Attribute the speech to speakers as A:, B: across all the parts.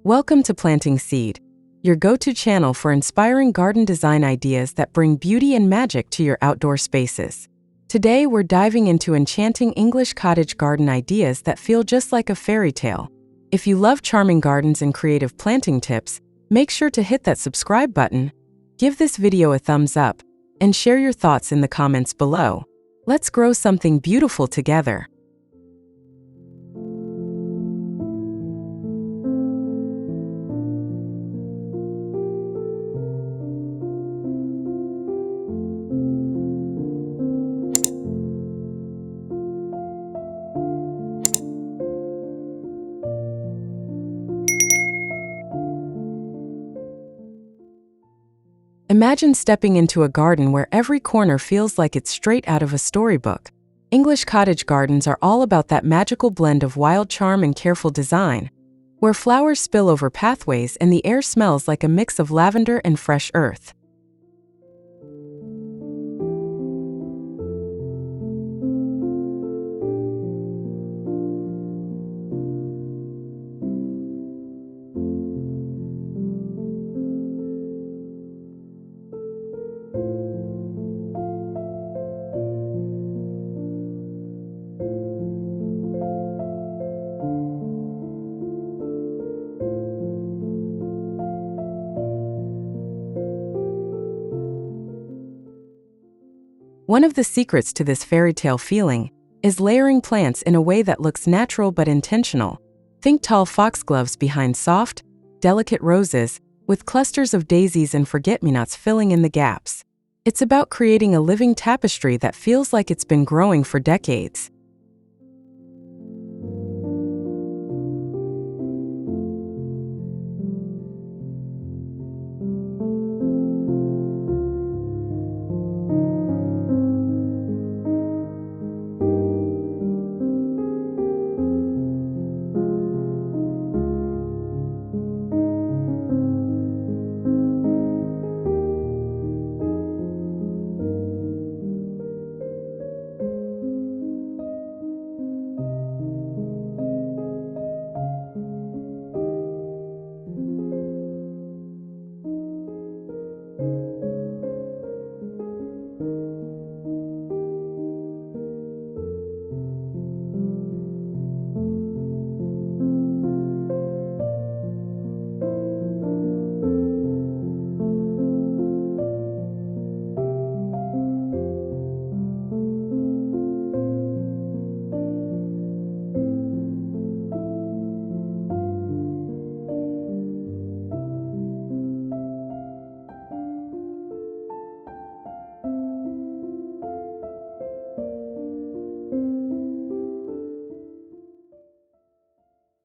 A: Welcome to Planting Seed, your go-to channel for inspiring garden design ideas that bring beauty and magic to your outdoor spaces. Today, we're diving into enchanting English cottage garden ideas that feel just like a fairy tale. If you love charming gardens and creative planting tips, make sure to hit that subscribe button, give this video a thumbs up, and share your thoughts in the comments below. Let's grow something beautiful together. Imagine stepping into a garden where every corner feels like it's straight out of a storybook. English cottage gardens are all about that magical blend of wild charm and careful design, where flowers spill over pathways and the air smells like a mix of lavender and fresh earth. One of the secrets to this fairy tale feeling is layering plants in a way that looks natural but intentional. Think tall foxgloves behind soft, delicate roses, with clusters of daisies and forget-me-nots filling in the gaps. It's about creating a living tapestry that feels like it's been growing for decades.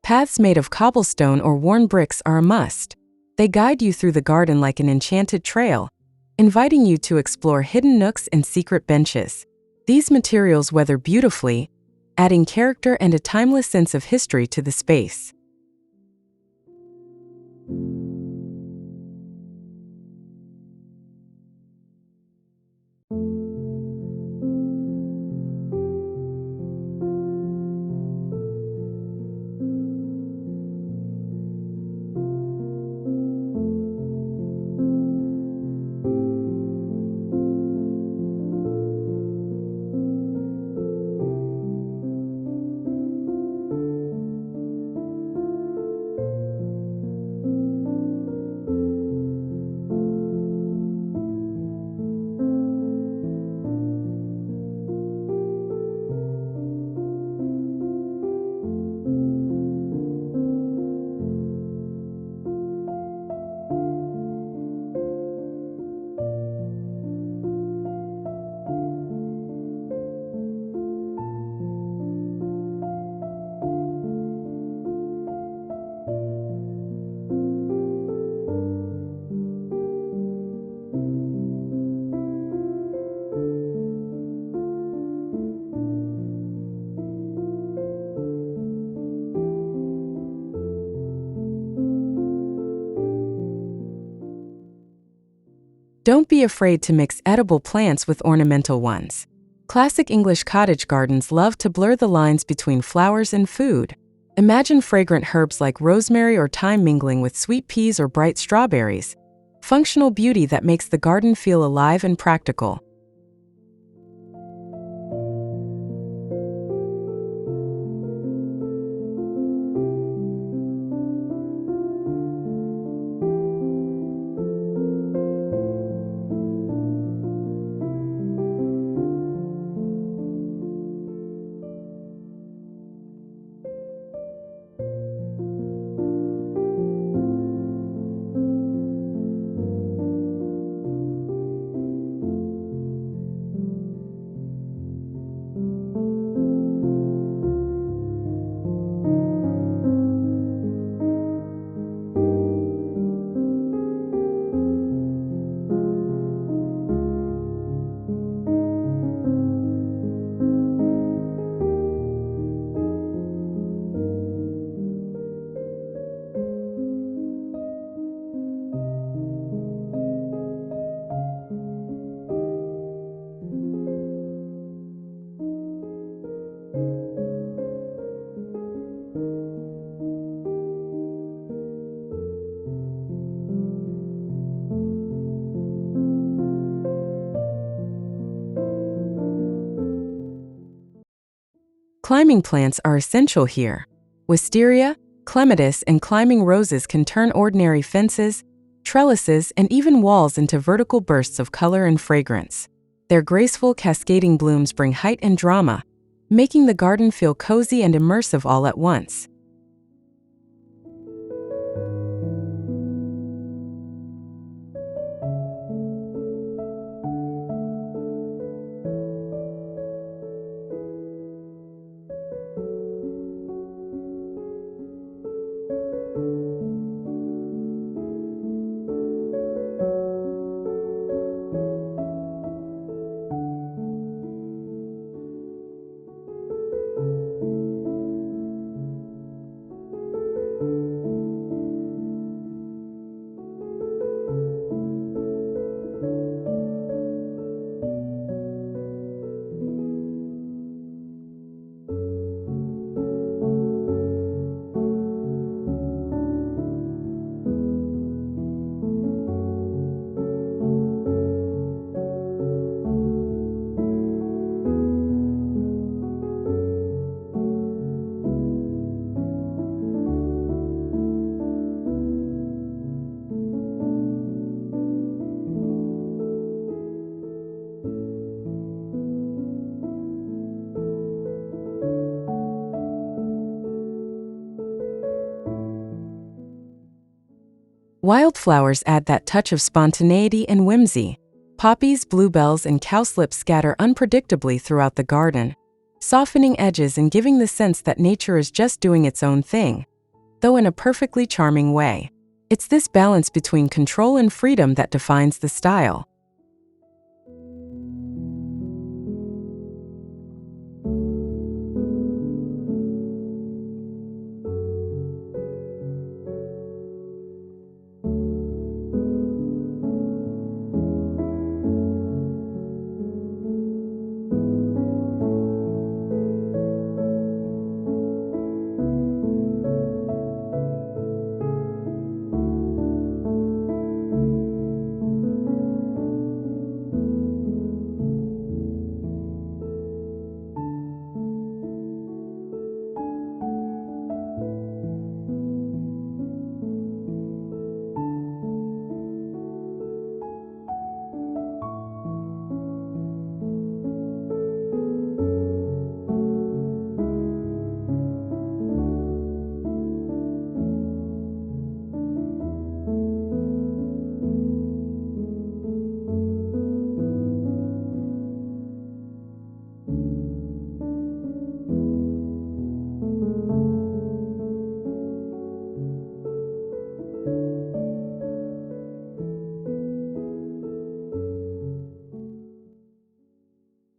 A: Paths made of cobblestone or worn bricks are a must. They guide you through the garden like an enchanted trail, inviting you to explore hidden nooks and secret benches. These materials weather beautifully, adding character and a timeless sense of history to the space. Don't be afraid to mix edible plants with ornamental ones. Classic English cottage gardens love to blur the lines between flowers and food. Imagine fragrant herbs like rosemary or thyme mingling with sweet peas or bright strawberries. Functional beauty that makes the garden feel alive and practical. Climbing plants are essential here. Wisteria, clematis, and climbing roses can turn ordinary fences, trellises, and even walls into vertical bursts of color and fragrance. Their graceful, cascading blooms bring height and drama, making the garden feel cozy and immersive all at once. Wildflowers add that touch of spontaneity and whimsy. Poppies, bluebells, and cowslips scatter unpredictably throughout the garden, softening edges and giving the sense that nature is just doing its own thing, though in a perfectly charming way. It's this balance between control and freedom that defines the style.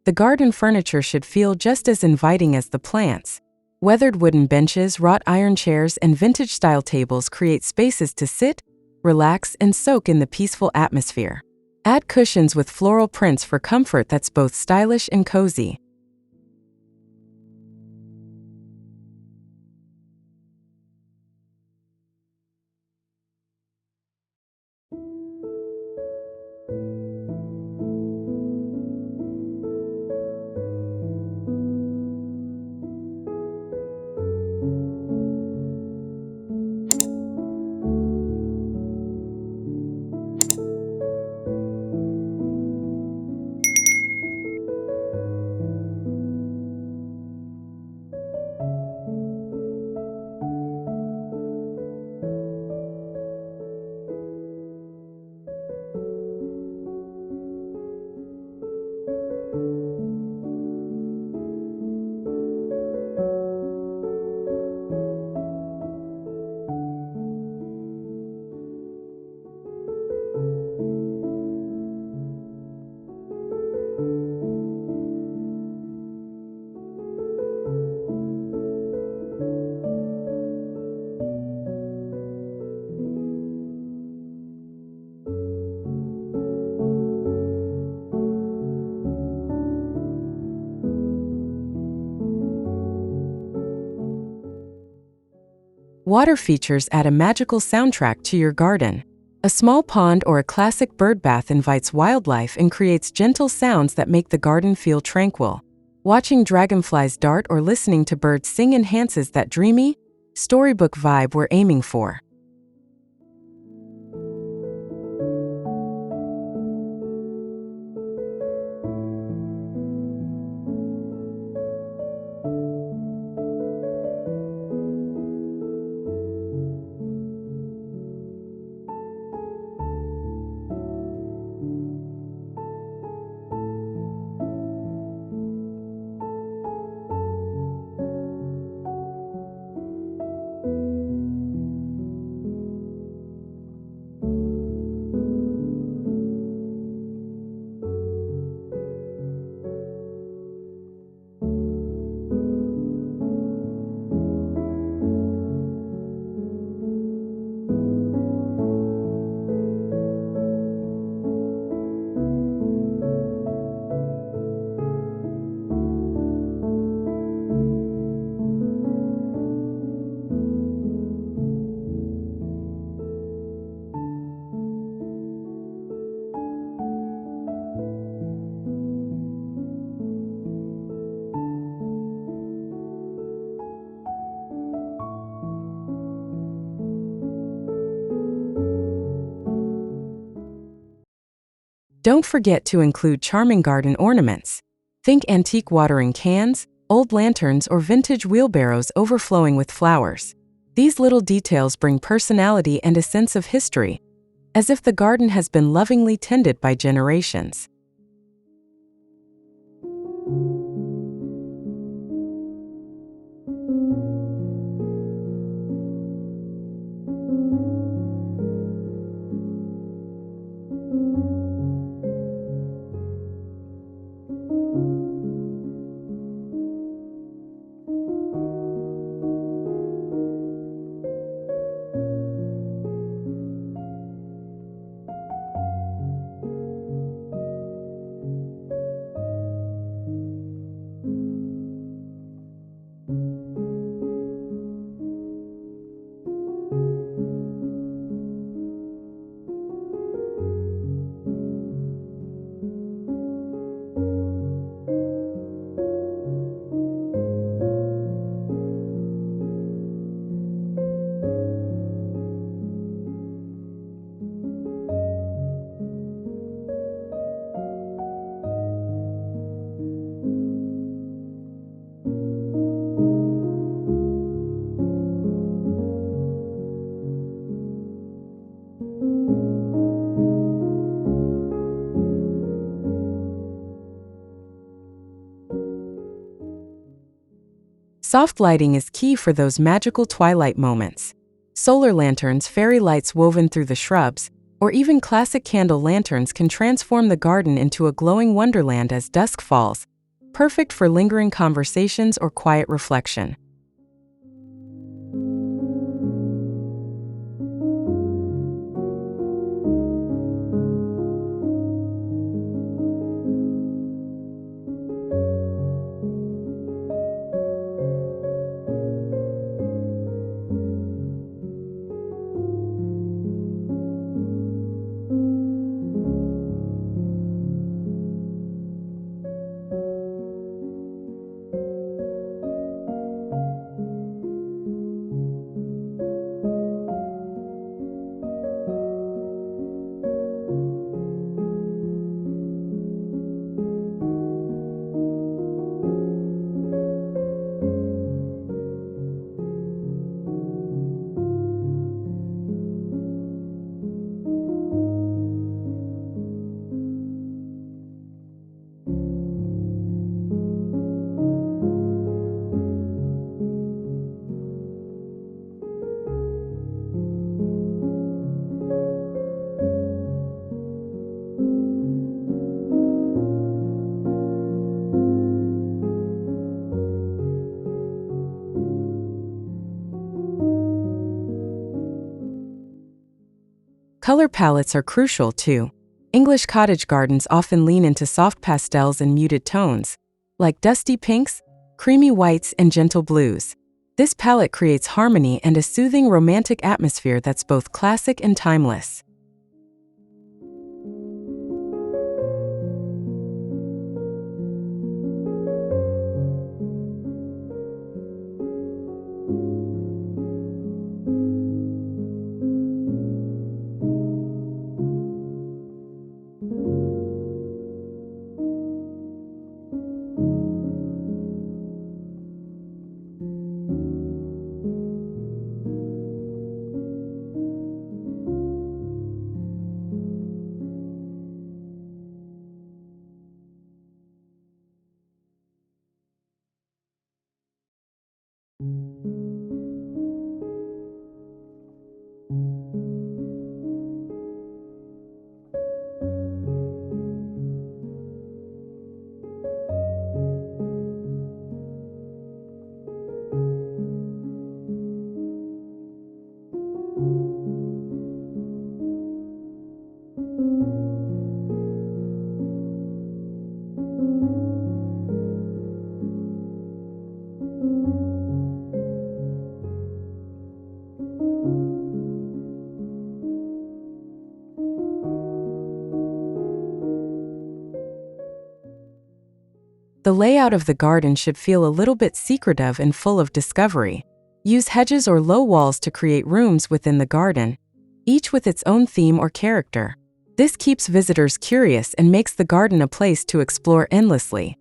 A: The garden furniture should feel just as inviting as the plants. Weathered wooden benches, wrought iron chairs, and vintage-style tables create spaces to sit, relax, and soak in the peaceful atmosphere. Add cushions with floral prints for comfort that's both stylish and cozy. Water features add a magical soundtrack to your garden. A small pond or a classic bird bath invites wildlife and creates gentle sounds that make the garden feel tranquil. Watching dragonflies dart or listening to birds sing enhances that dreamy, storybook vibe we're aiming for. Don't forget to include charming garden ornaments. Think antique watering cans, old lanterns, or vintage wheelbarrows overflowing with flowers. These little details bring personality and a sense of history, as if the garden has been lovingly tended by generations. Soft lighting is key for those magical twilight moments. Solar lanterns, fairy lights woven through the shrubs, or even classic candle lanterns can transform the garden into a glowing wonderland as dusk falls, perfect for lingering conversations or quiet reflection. Color palettes are crucial too. English cottage gardens often lean into soft pastels and muted tones, like dusty pinks, creamy whites, and gentle blues. This palette creates harmony and a soothing romantic atmosphere that's both classic and timeless. The layout of the garden should feel a little bit secretive and full of discovery. Use hedges or low walls to create rooms within the garden, each with its own theme or character. This keeps visitors curious and makes the garden a place to explore endlessly.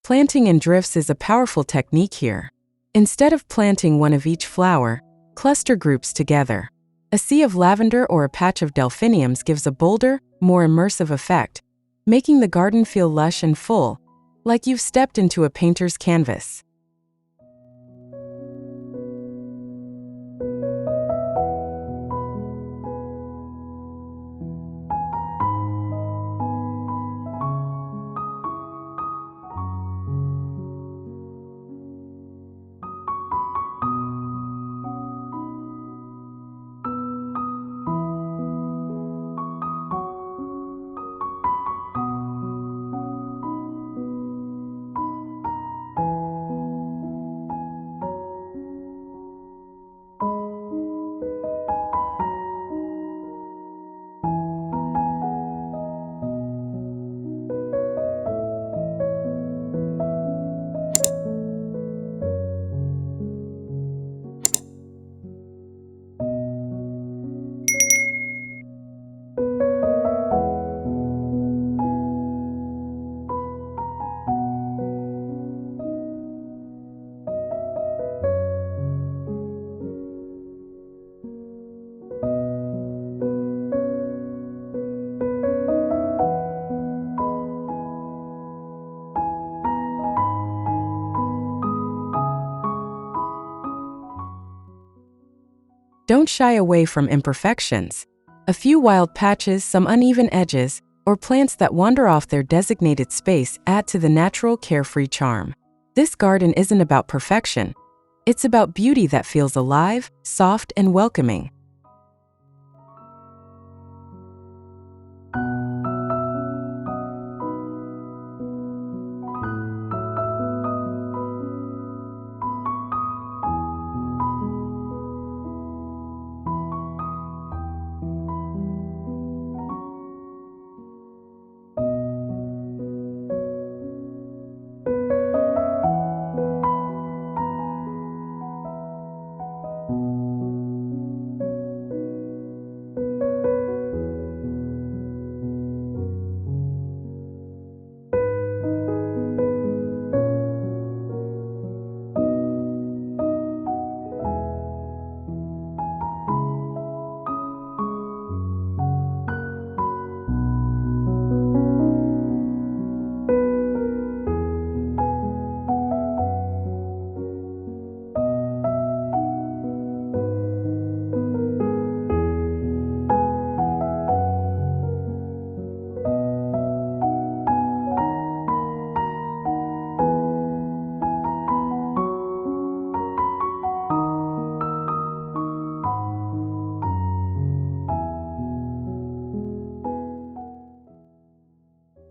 A: Planting in drifts is a powerful technique here. Instead of planting one of each flower, cluster groups together. A sea of lavender or a patch of delphiniums gives a bolder, more immersive effect, making the garden feel lush and full, like you've stepped into a painter's canvas. Don't shy away from imperfections. A few wild patches, some uneven edges, or plants that wander off their designated space add to the natural, carefree charm. This garden isn't about perfection. It's about beauty that feels alive, soft, and welcoming.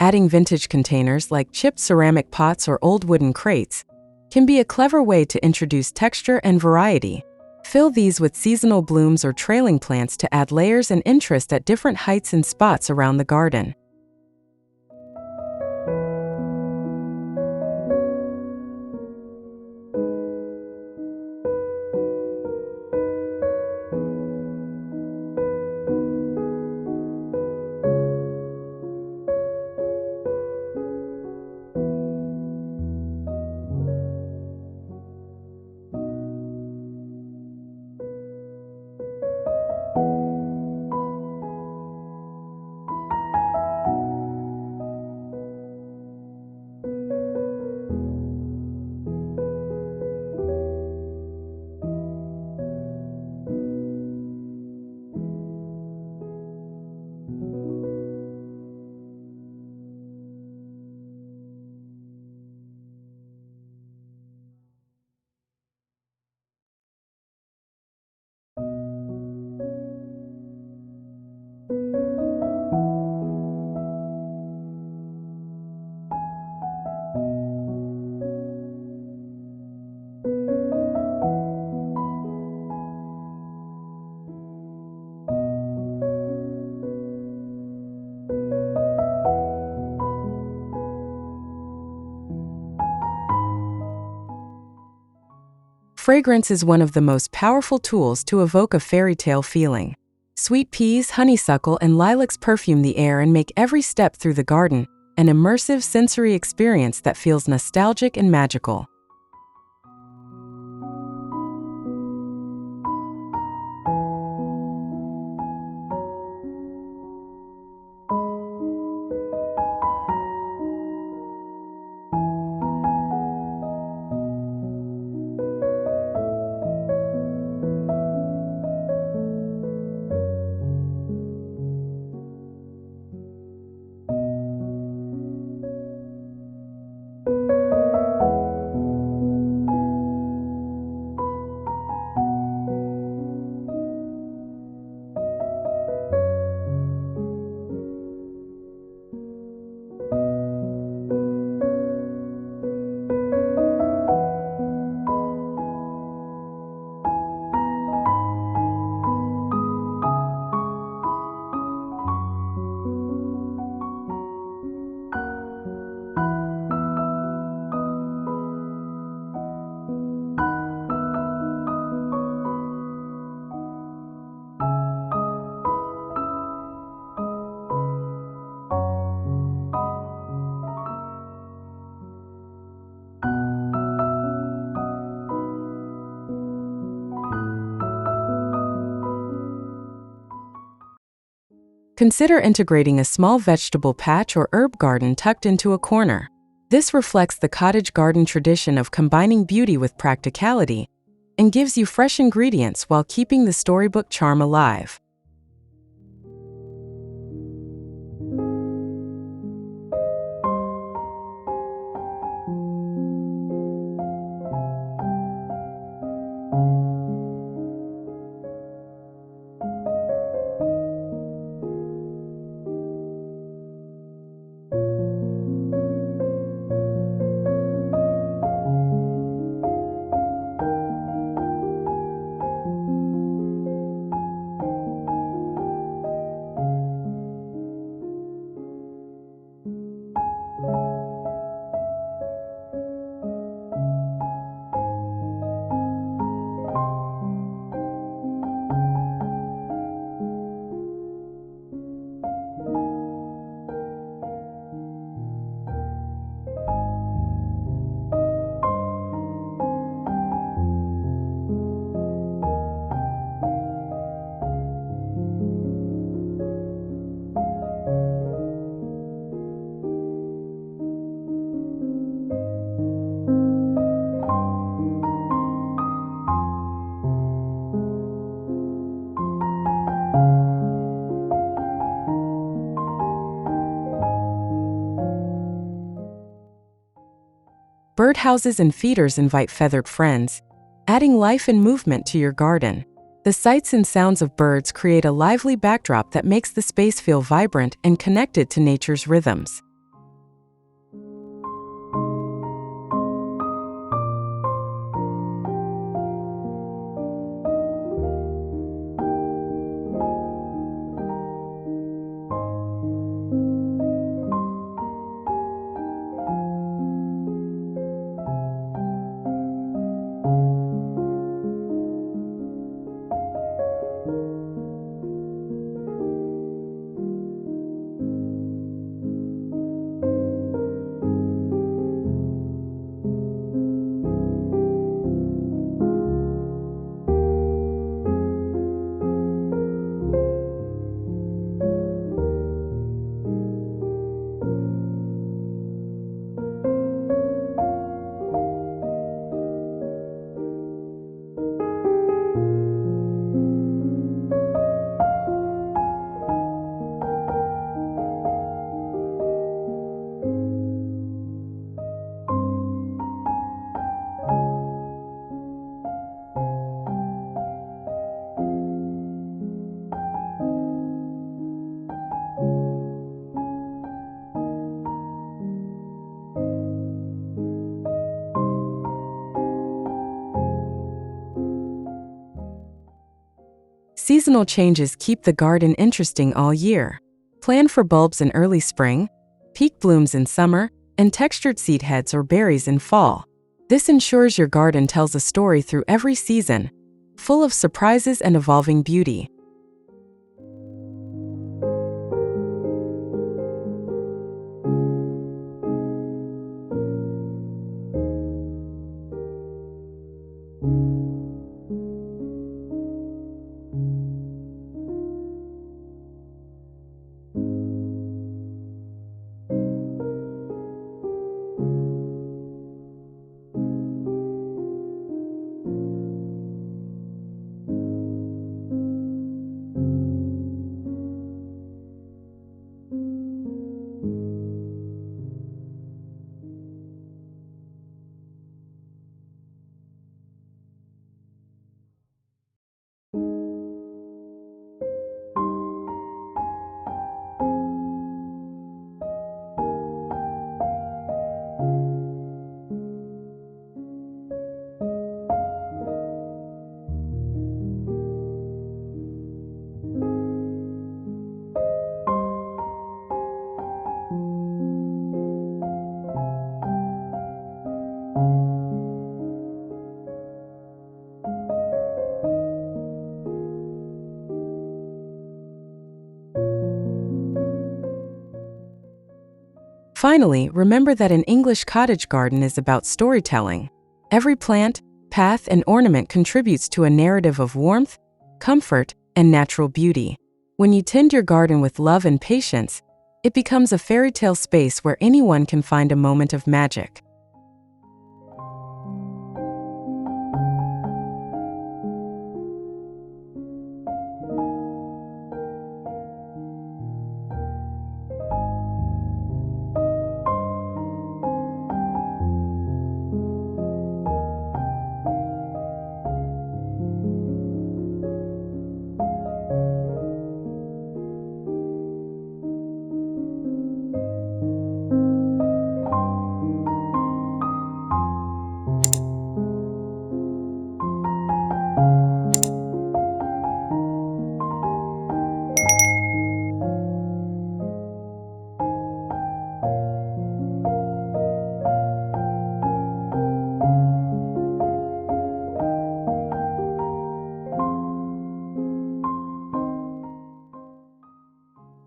A: Adding vintage containers like chipped ceramic pots or old wooden crates can be a clever way to introduce texture and variety. Fill these with seasonal blooms or trailing plants to add layers and interest at different heights and spots around the garden. Fragrance is one of the most powerful tools to evoke a fairy tale feeling. Sweet peas, honeysuckle, and lilacs perfume the air and make every step through the garden an immersive sensory experience that feels nostalgic and magical. Consider integrating a small vegetable patch or herb garden tucked into a corner. This reflects the cottage garden tradition of combining beauty with practicality and gives you fresh ingredients while keeping the storybook charm alive. Birdhouses and feeders invite feathered friends, adding life and movement to your garden. The sights and sounds of birds create a lively backdrop that makes the space feel vibrant and connected to nature's rhythms. Seasonal changes keep the garden interesting all year. Plan for bulbs in early spring, peak blooms in summer, and textured seed heads or berries in fall. This ensures your garden tells a story through every season, full of surprises and evolving beauty. Finally, remember that an English cottage garden is about storytelling. Every plant, path, and ornament contributes to a narrative of warmth, comfort, and natural beauty. When you tend your garden with love and patience, it becomes a fairy tale space where anyone can find a moment of magic.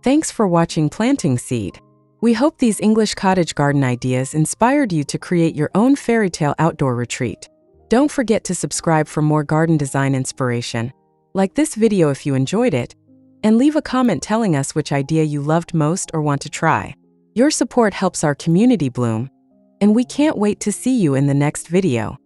A: Thanks for watching Planting Seed. We hope these English cottage garden ideas inspired you to create your own fairy tale outdoor retreat. Don't forget to subscribe for more garden design inspiration. Like this video if you enjoyed it, and leave a comment telling us which idea you loved most or want to try. Your support helps our community bloom, and we can't wait to see you in the next video.